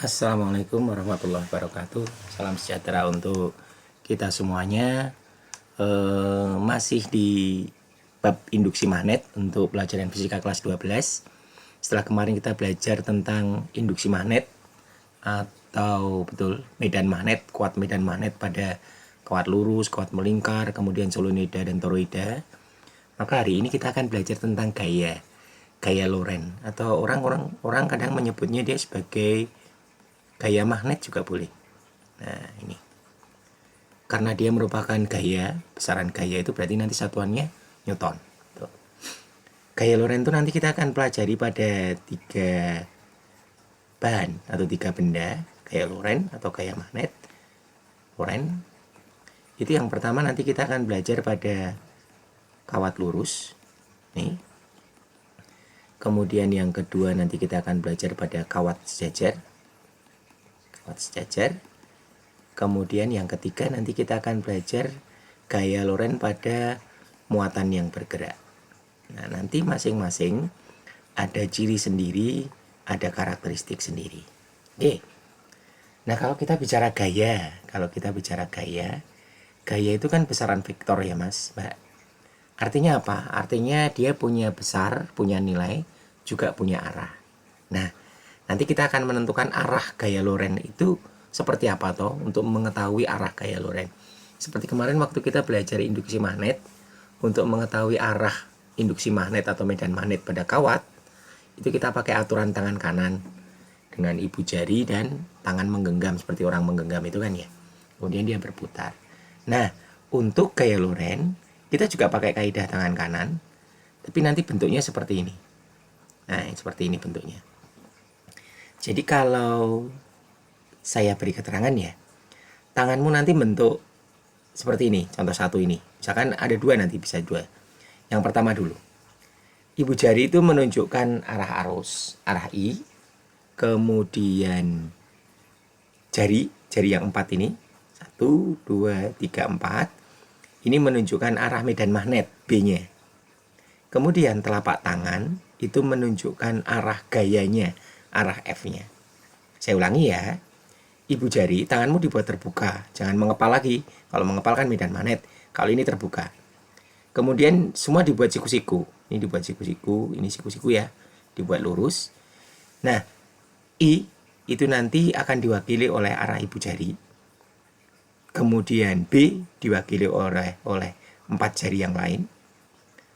Assalamualaikum warahmatullahi wabarakatuh. Salam sejahtera untuk kita semuanya. Masih di bab induksi magnet untuk pelajaran fisika kelas 12. Setelah kemarin kita belajar tentang induksi magnet atau medan magnet, kuat medan magnet pada kawat lurus, kawat melingkar, kemudian solenoida dan toroida. Maka hari ini kita akan belajar tentang gaya Lorentz, atau orang kadang menyebutnya dia sebagai gaya magnet juga boleh. Nah, ini karena dia merupakan gaya, besaran gaya itu berarti nanti satuannya Newton. Tuh. Gaya Lorentz itu nanti kita akan pelajari pada 3 bahan atau 3 benda. Gaya Lorentz atau gaya magnet Lorentz itu yang pertama nanti kita akan belajar pada kawat lurus nih. Kemudian yang kedua nanti kita akan belajar pada kawat sejajar. Kemudian yang ketiga nanti kita akan belajar gaya Lorentz pada muatan yang bergerak. Nah, nanti masing-masing ada ciri sendiri, ada karakteristik sendiri. Oke. Nah, kalau kita bicara gaya itu kan besaran vektor ya Mas, Mbak. Artinya apa? Artinya dia punya besar, punya nilai, juga punya arah. Nah, nanti kita akan menentukan arah gaya Lorentz itu seperti apa toh untuk mengetahui arah gaya Lorentz. Seperti kemarin waktu kita belajar induksi magnet, untuk mengetahui arah induksi magnet atau medan magnet pada kawat, itu kita pakai aturan tangan kanan dengan ibu jari dan tangan menggenggam seperti orang menggenggam itu kan ya. Kemudian dia berputar. Nah, untuk gaya Lorentz kita juga pakai kaidah tangan kanan, tapi nanti bentuknya seperti ini. Nah, seperti ini bentuknya. Jadi kalau saya beri keterangan ya, tanganmu nanti bentuk seperti ini, contoh satu ini. Misalkan ada dua, nanti bisa dua. Yang pertama dulu. Ibu jari itu menunjukkan arah arus, arah I. Kemudian jari yang 4 ini, 1, 2, 3, 4. Ini menunjukkan arah medan magnet, B-nya. Kemudian telapak tangan itu menunjukkan arah gayanya, arah F-nya. Saya ulangi ya. Ibu jari, tanganmu dibuat terbuka. Jangan mengepal lagi. Kalau mengepal kan medan magnet. Kalau ini terbuka. Kemudian semua dibuat siku-siku. Ini dibuat siku-siku. Ini siku-siku ya. Dibuat lurus. Nah, I itu nanti akan diwakili oleh arah ibu jari. Kemudian B diwakili oleh 4 jari yang lain.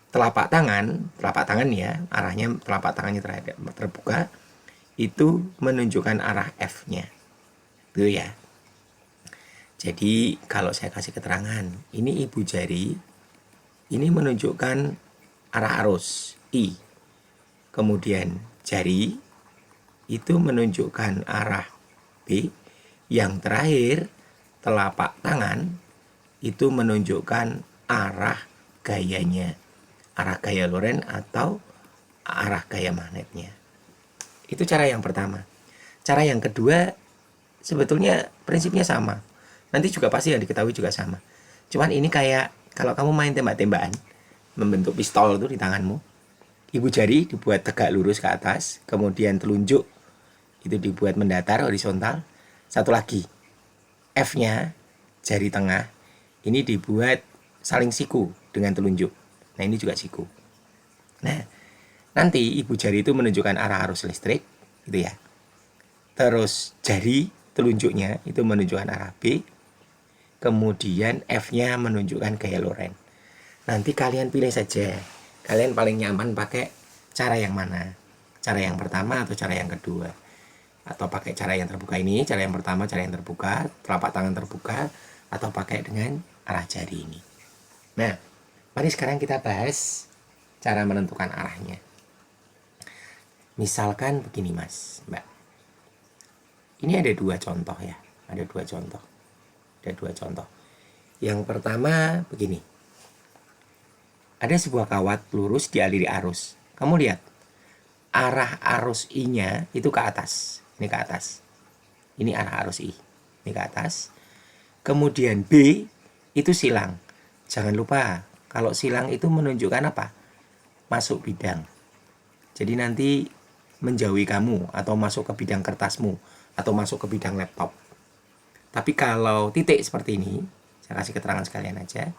Telapak tangan ya, arahnya telapak tangannya terbuka, itu menunjukkan arah F-nya. Itu ya. Jadi kalau saya kasih keterangan, ini ibu jari, ini menunjukkan arah arus I. Kemudian jari itu menunjukkan arah B. Yang terakhir telapak tangan itu menunjukkan arah gayanya, arah gaya Lorentz atau arah gaya magnetnya. Itu cara yang pertama. Cara yang kedua sebetulnya prinsipnya sama. Nanti juga pasti yang diketahui juga sama. Cuman ini kayak kalau kamu main tembak-tembakan, membentuk pistol itu di tanganmu. Ibu jari dibuat tegak lurus ke atas, kemudian telunjuk itu dibuat mendatar horizontal. Satu lagi, F-nya jari tengah ini dibuat saling siku dengan telunjuk. Nah, ini juga siku. Nah, nanti ibu jari itu menunjukkan arah arus listrik, gitu ya. Terus jari telunjuknya itu menunjukkan arah B. Kemudian F-nya menunjukkan gaya Lorentz. Nanti kalian pilih saja. Kalian paling nyaman pakai cara yang mana? Cara yang pertama atau cara yang kedua? Atau pakai cara yang terbuka ini, cara yang pertama, cara yang terbuka, telapak tangan terbuka, atau pakai dengan arah jari ini. Nah, mari sekarang kita bahas cara menentukan arahnya. Misalkan begini Mas, Mbak. Ini ada 2 contoh ya. Ada 2 contoh. Yang pertama begini. Ada sebuah kawat lurus dialiri arus. Kamu lihat. Arah arus I-nya itu ke atas. Ini ke atas. Ini arah arus I. Ini ke atas. Kemudian B itu silang. Jangan lupa, kalau silang itu menunjukkan apa? Masuk bidang. Jadi nanti menjauhi kamu atau masuk ke bidang kertasmu atau masuk ke bidang laptop. Tapi kalau titik seperti ini, saya kasih keterangan sekalian aja.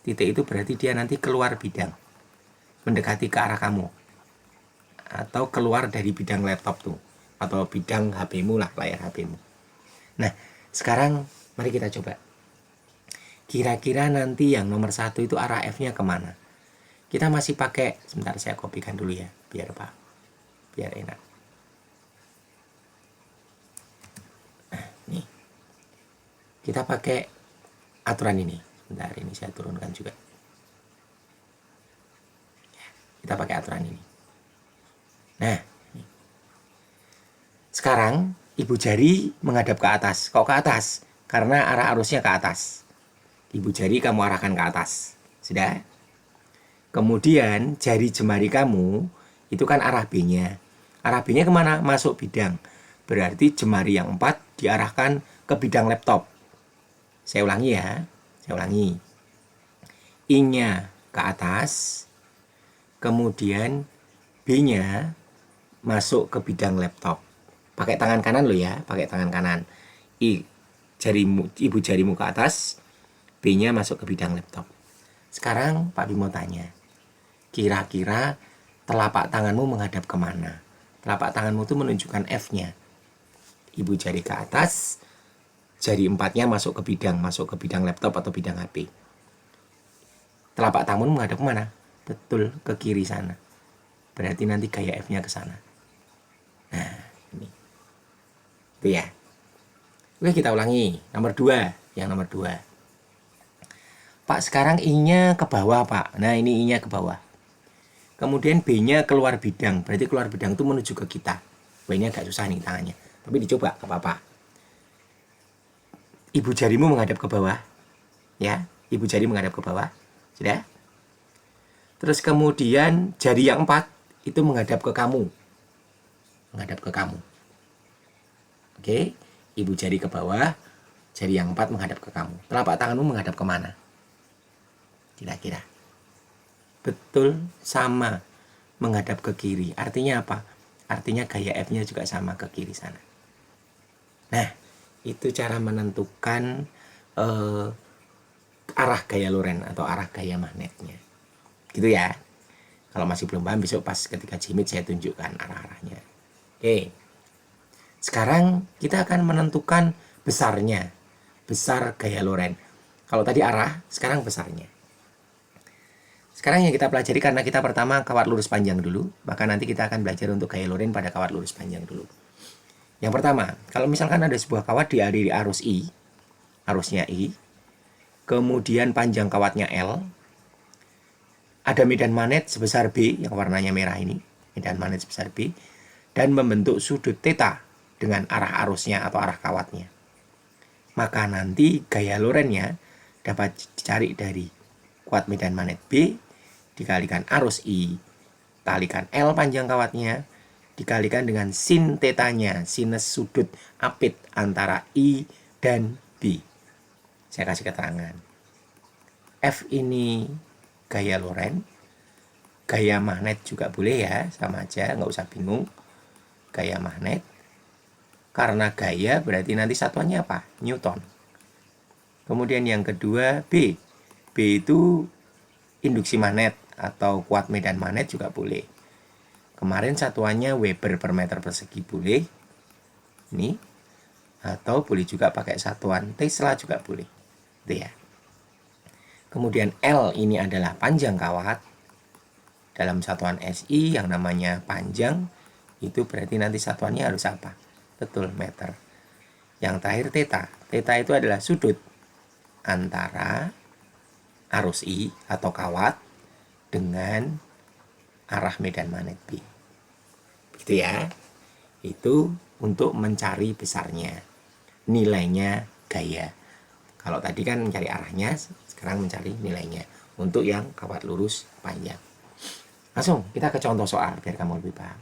Titik itu berarti dia nanti keluar bidang, mendekati ke arah kamu, atau keluar dari bidang laptop tuh, atau bidang HP-mu lah, layar HP-mu. Nah, sekarang mari kita coba. Kira-kira nanti yang nomor 1 itu arah F-nya kemana? Kita masih pakai, sebentar saya kopikan dulu ya, biar enak. Nah, nih. Kita pakai aturan ini. Sebentar, ini saya turunkan juga. Kita pakai aturan ini. Nah, nih. Sekarang ibu jari menghadap ke atas. Kok ke atas? Karena arah arusnya ke atas. Ibu jari kamu arahkan ke atas. Sudah? Kemudian jari jemari kamu itu kan arah B-nya. Arah B-nya kemana? Masuk bidang. Berarti jemari yang 4 diarahkan ke bidang laptop. Saya ulangi ya. Saya ulangi. I-nya ke atas. Kemudian B-nya masuk ke bidang laptop. Pakai tangan kanan lo ya. Pakai tangan kanan. Ibu jarimu ke atas. B-nya masuk ke bidang laptop. Sekarang Pak Bimo tanya, kira-kira telapak tanganmu menghadap kemana? Telapak tanganmu itu menunjukkan F-nya. Ibu jari ke atas, jari 4-nya masuk ke bidang laptop atau bidang HP. Telapak tanganmu menghadap kemana? Betul, ke kiri sana. Berarti nanti gaya F-nya ke sana. Nah, ini. Itu ya. Oke, kita ulangi. Nomor 2. Yang nomor 2. Pak, sekarang I-nya ke bawah, Pak. Nah, ini I-nya ke bawah. Kemudian B-nya keluar bidang. Berarti keluar bidang itu menuju ke kita. Wah, ini agak susah nih tangannya. Tapi dicoba, gak apa-apa. Ibu jarimu menghadap ke bawah. Ya, ibu jari menghadap ke bawah. Sudah? Terus kemudian jari yang 4 itu menghadap ke kamu. Menghadap ke kamu. Oke, ibu jari ke bawah. Jari yang 4 menghadap ke kamu. Telapak tanganmu menghadap kemana? Kira-kira. Betul, sama. Menghadap ke kiri. Artinya apa? Artinya gaya F-nya juga sama ke kiri sana. Nah, itu cara menentukan arah gaya Loren atau arah gaya magnetnya. Gitu ya. Kalau masih belum paham, besok pas ketika jimit saya tunjukkan arah-arahnya. Oke. Sekarang kita akan menentukan besarnya. Besar gaya Loren. Kalau tadi arah, sekarang besarnya. Sekarang yang kita pelajari, karena kita pertama kawat lurus panjang dulu, maka nanti kita akan belajar untuk gaya Loren pada kawat lurus panjang dulu. Yang pertama, kalau misalkan ada sebuah kawat dialiri arus I, arusnya I, kemudian panjang kawatnya L, ada medan magnet sebesar B, yang warnanya merah ini, medan magnet sebesar B, dan membentuk sudut θ dengan arah arusnya atau arah kawatnya. Maka nanti gaya Lorennya dapat dicari dari kuat medan magnet B dikalikan arus I kalikan L panjang kawatnya dikalikan dengan sin θ-nya, sinus sudut apit antara I dan B. Saya kasih keterangan. F ini gaya Loren, gaya magnet juga boleh ya, sama aja, nggak usah bingung. Gaya magnet, karena gaya berarti nanti satuannya apa? Newton. Kemudian yang kedua B. B itu induksi magnet atau kuat medan magnet juga boleh. Kemarin satuannya Weber per meter persegi boleh. Ini. Atau boleh juga pakai satuan Tesla juga boleh. Itu ya. Kemudian L ini adalah panjang kawat. Dalam satuan SI yang namanya panjang, itu berarti nanti satuannya harus apa? Betul, meter. Yang terakhir θ. θ itu adalah sudut antara arus I atau kawat dengan arah medan magnet B. Begitu ya. Itu untuk mencari besarnya, nilainya gaya. Kalau tadi kan mencari arahnya, sekarang mencari nilainya untuk yang kawat lurus panjang. Langsung kita ke contoh soal biar kamu lebih paham.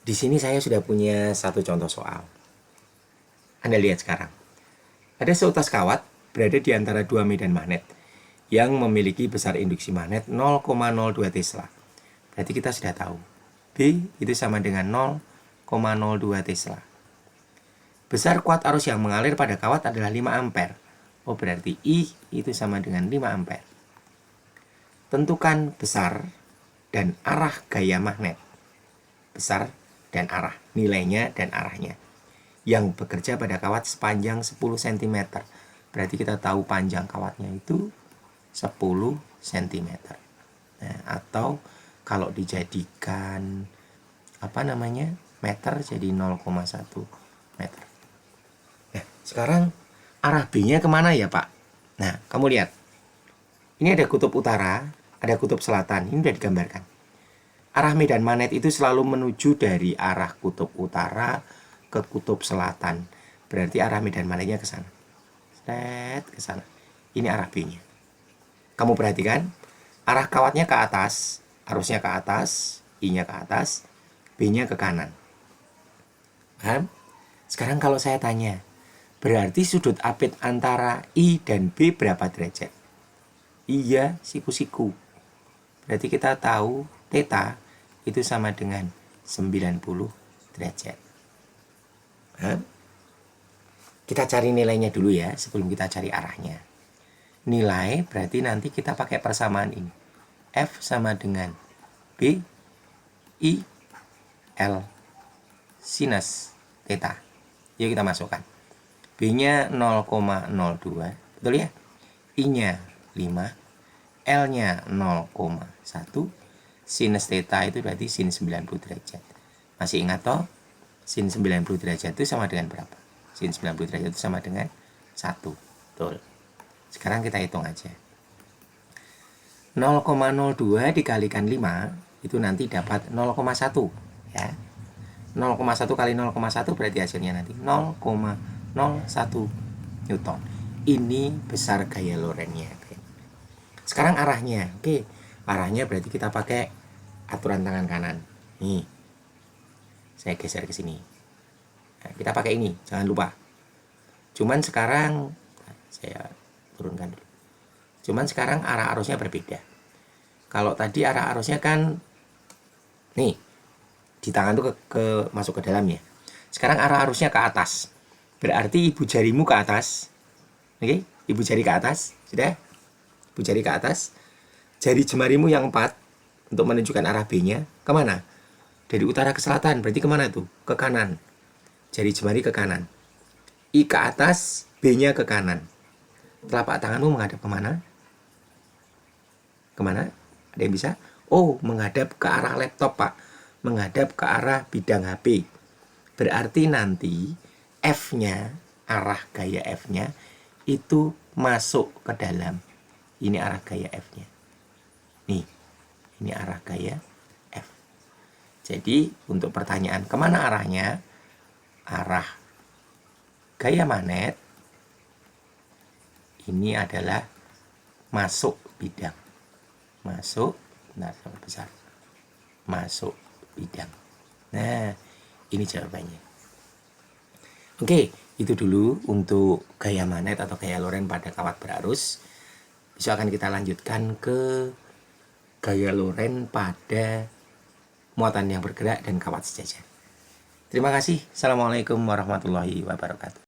Di sini saya sudah punya satu contoh soal. Anda lihat sekarang. Ada seutas kawat berada di antara dua medan magnet yang memiliki besar induksi magnet 0,02 Tesla. Berarti kita sudah tahu B itu sama dengan 0,02 Tesla. Besar kuat arus yang mengalir pada kawat adalah 5 ampere. Oh, berarti I itu sama dengan 5 ampere. Tentukan besar dan arah gaya magnet. Besar dan arah, nilainya dan arahnya. Yang bekerja pada kawat sepanjang 10 cm. Berarti kita tahu panjang kawatnya itu 10 cm. Nah, atau kalau dijadikan meter jadi 0,1 meter. Nah, sekarang arah B-nya kemana ya Pak? Nah, kamu lihat. Ini ada kutub utara, ada kutub selatan. Ini sudah digambarkan. Arah medan magnet itu selalu menuju dari arah kutub utara ke kutub selatan. Berarti arah medan magnetnya ke sana. Ke sana. Ini arah B-nya. Kamu perhatikan, arah kawatnya ke atas, arusnya ke atas, I-nya ke atas, B-nya ke kanan. Paham? Sekarang kalau saya tanya, berarti sudut apit antara I dan B berapa derajat? Iya, siku-siku. Berarti kita tahu theta itu sama dengan 90 derajat. Paham? Kita cari nilainya dulu ya, sebelum kita cari arahnya. Nilai berarti nanti kita pakai persamaan ini. F sama dengan B I L sinus theta. Yuk kita masukkan. B-nya 0,02, betul ya? I-nya 5, L-nya 0,1, sinus theta itu berarti sin 90 derajat. Masih ingat toh? Sin 90 derajat itu sama dengan berapa? Sin 90 derajat itu sama dengan 1. Betul. Sekarang kita hitung aja. 0,02 dikalikan 5 itu nanti dapat 0,1 ya. 0,1 kali 0,1 berarti hasilnya nanti 0,01 Newton. Ini besar gaya Lorentz-nya. Sekarang arahnya. Oke, arahnya berarti kita pakai aturan tangan kanan. Nih. Saya geser ke sini. Nah, kita pakai ini, jangan lupa. Cuman sekarang saya turunkan dulu. Cuman sekarang arah arusnya berbeda. Kalau tadi arah arusnya kan nih di tangan tuh masuk ke dalam ya. Sekarang arah arusnya ke atas. Berarti ibu jarimu ke atas. Oke, ibu jari ke atas. Sudah? Ibu jari ke atas. Jari jemarimu yang 4 untuk menunjukkan arah B-nya kemana? Dari utara ke selatan. Berarti kemana tuh? Ke kanan. Jari jemari ke kanan. I ke atas, B-nya ke kanan. Telapak tanganmu menghadap kemana? Kemana? Ada yang bisa? Oh, menghadap ke arah laptop, Pak. Menghadap ke arah bidang HP. Berarti nanti F-nya, arah gaya F-nya itu masuk ke dalam. Ini arah gaya F-nya. Nih, ini arah gaya F. Jadi, untuk pertanyaan kemana arahnya? Arah gaya magnet ini adalah masuk bidang. Masuk, benar sama besar. Masuk bidang. Nah, ini jawabannya. Oke, itu dulu untuk gaya magnet atau gaya Lorentz pada kawat berarus. Besok akan kita lanjutkan ke gaya Lorentz pada muatan yang bergerak dan kawat sejajar. Terima kasih. Assalamualaikum warahmatullahi wabarakatuh.